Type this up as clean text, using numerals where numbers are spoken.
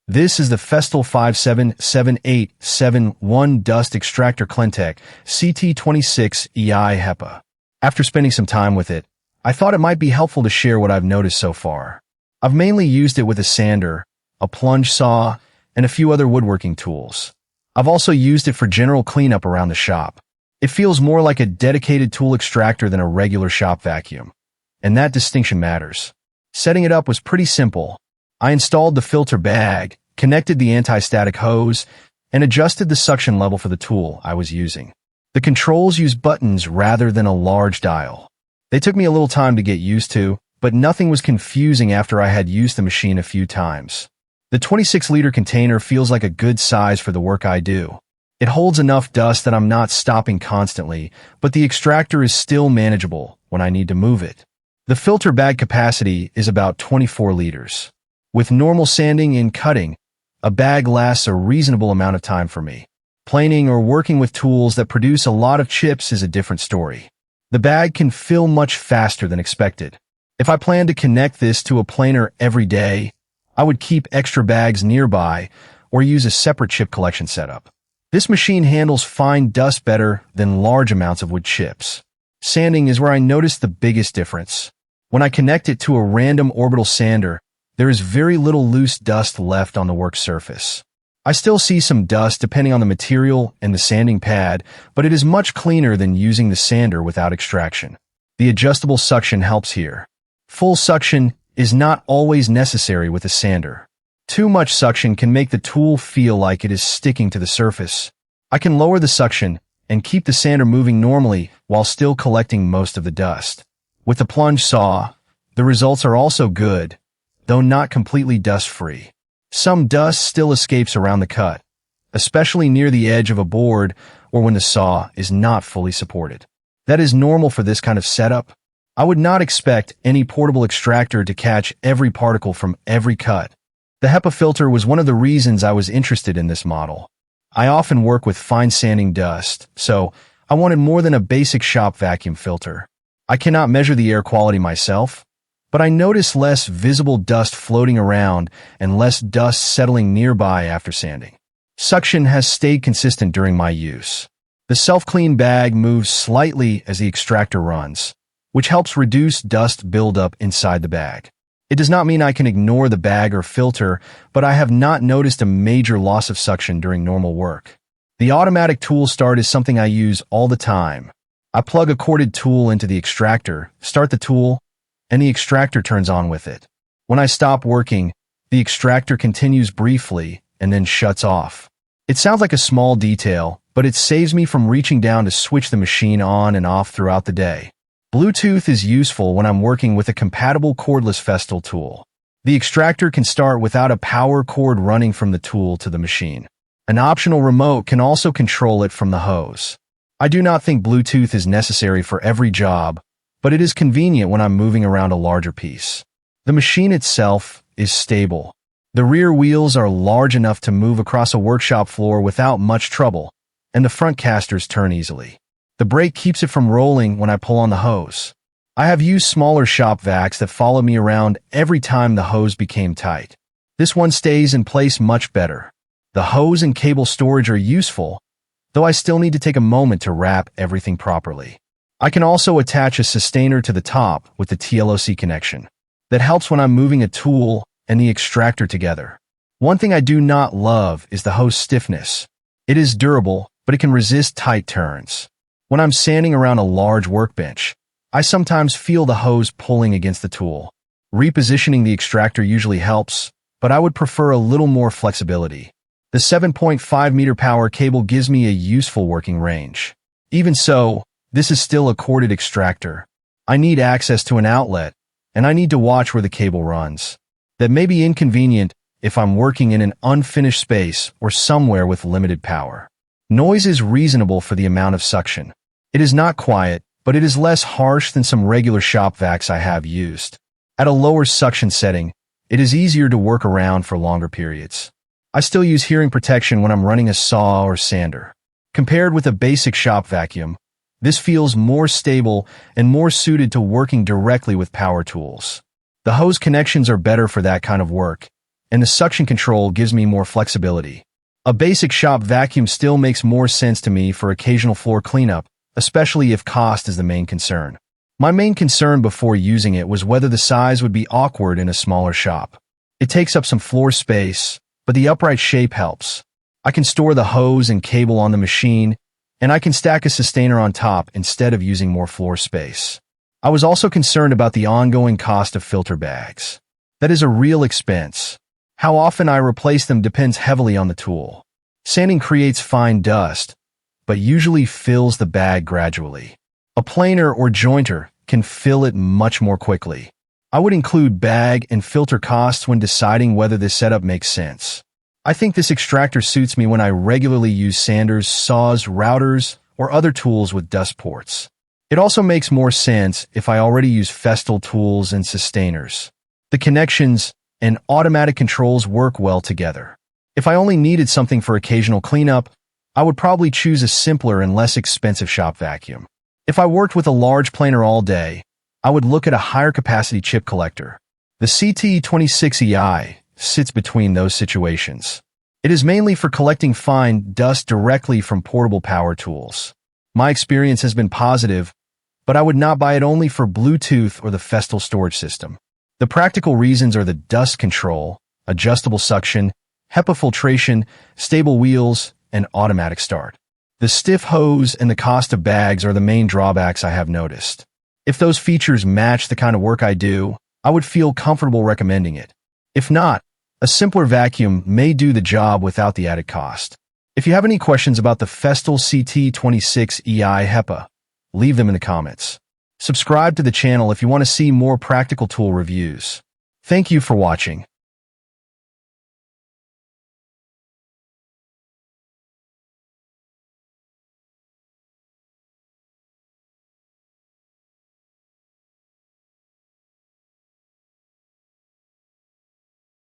This is the Festool 577871 Dust Extractor CLEANTEC CT26EI HEPA. After spending some time with it, I thought it might be helpful to share what I've noticed so far. I've mainly used it with a sander, a plunge saw, and a few other woodworking tools. I've also used it for general cleanup around the shop. It feels more like a dedicated tool extractor than a regular shop vacuum. And that distinction matters. Setting it up was pretty simple. I installed the filter bag, connected the anti-static hose, and adjusted the suction level for the tool I was using. The controls use buttons rather than a large dial. They took me a little time to get used to, but nothing was confusing after I had used the machine a few times. The 26-liter container feels like a good size for the work I do. It holds enough dust that I'm not stopping constantly, but the extractor is still manageable when I need to move it. The filter bag capacity is about 24 liters. With normal sanding and cutting, a bag lasts a reasonable amount of time for me. Planing or working with tools that produce a lot of chips is a different story. The bag can fill much faster than expected. If I plan to connect this to a planer every day, I would keep extra bags nearby or use a separate chip collection setup. This machine handles fine dust better than large amounts of wood chips. Sanding is where I notice the biggest difference. When I connect it to a random orbital sander, there is very little loose dust left on the work surface. I still see some dust depending on the material and the sanding pad, but it is much cleaner than using the sander without extraction. The adjustable suction helps here. Full suction is not always necessary with a sander. Too much suction can make the tool feel like it is sticking to the surface. I can lower the suction and keep the sander moving normally while still collecting most of the dust. With the plunge saw, the results are also good, though not completely dust-free. Some dust still escapes around the cut, especially near the edge of a board or when the saw is not fully supported. That is normal for this kind of setup. I would not expect any portable extractor to catch every particle from every cut. The HEPA filter was one of the reasons I was interested in this model. I often work with fine sanding dust, so I wanted more than a basic shop vacuum filter. I cannot measure the air quality myself, but I notice less visible dust floating around and less dust settling nearby after sanding. Suction has stayed consistent during my use. The self-clean bag moves slightly as the extractor runs, which helps reduce dust buildup inside the bag. It does not mean I can ignore the bag or filter, but I have not noticed a major loss of suction during normal work. The automatic tool start is something I use all the time. I plug a corded tool into the extractor, start the tool, and the extractor turns on with it. When I stop working, the extractor continues briefly and then shuts off. It sounds like a small detail, but it saves me from reaching down to switch the machine on and off throughout the day. Bluetooth is useful when I'm working with a compatible cordless Festool tool. The extractor can start without a power cord running from the tool to the machine. An optional remote can also control it from the hose. I do not think Bluetooth is necessary for every job, but it is convenient when I'm moving around a larger piece. The machine itself is stable. The rear wheels are large enough to move across a workshop floor without much trouble, and the front casters turn easily. The brake keeps it from rolling when I pull on the hose. I have used smaller shop vacs that followed me around every time the hose became tight. This one stays in place much better. The hose and cable storage are useful, though I still need to take a moment to wrap everything properly. I can also attach a Systainer to the top with the T-LOC connection. That helps when I'm moving a tool and the extractor together. One thing I do not love is the hose stiffness. It is durable, but it can resist tight turns. When I'm sanding around a large workbench, I sometimes feel the hose pulling against the tool. Repositioning the extractor usually helps, but I would prefer a little more flexibility. The 7.5 meter power cable gives me a useful working range. Even so, this is still a corded extractor. I need access to an outlet, and I need to watch where the cable runs. That may be inconvenient if I'm working in an unfinished space or somewhere with limited power. Noise is reasonable for the amount of suction. It is not quiet, but it is less harsh than some regular shop vacs I have used. At a lower suction setting, it is easier to work around for longer periods. I still use hearing protection when I'm running a saw or sander. Compared with a basic shop vacuum, this feels more stable and more suited to working directly with power tools. The hose connections are better for that kind of work, and the suction control gives me more flexibility. A basic shop vacuum still makes more sense to me for occasional floor cleanup, especially if cost is the main concern. My main concern before using it was whether the size would be awkward in a smaller shop. It takes up some floor space, but the upright shape helps. I can store the hose and cable on the machine, and I can stack a Systainer on top instead of using more floor space. I was also concerned about the ongoing cost of filter bags. That is a real expense. How often I replace them depends heavily on the tool. Sanding creates fine dust, but usually fills the bag gradually. A planer or jointer can fill it much more quickly. I would include bag and filter costs when deciding whether this setup makes sense. I think this extractor suits me when I regularly use sanders, saws, routers, or other tools with dust ports. It also makes more sense if I already use Festool tools and Systainers. The connections and automatic controls work well together. If I only needed something for occasional cleanup, I would probably choose a simpler and less expensive shop vacuum. If I worked with a large planer all day, I would look at a higher capacity chip collector. The CT26EI sits between those situations. It is mainly for collecting fine dust directly from portable power tools. My experience has been positive, but I would not buy it only for Bluetooth or the Festool storage system. The practical reasons are the dust control, adjustable suction, HEPA filtration, stable wheels, and automatic start. The stiff hose and the cost of bags are the main drawbacks I have noticed. If those features match the kind of work I do, I would feel comfortable recommending it. If not, a simpler vacuum may do the job without the added cost. If you have any questions about the Festool CT26EI HEPA, leave them in the comments. Subscribe to the channel if you want to see more practical tool reviews. Thank you for watching.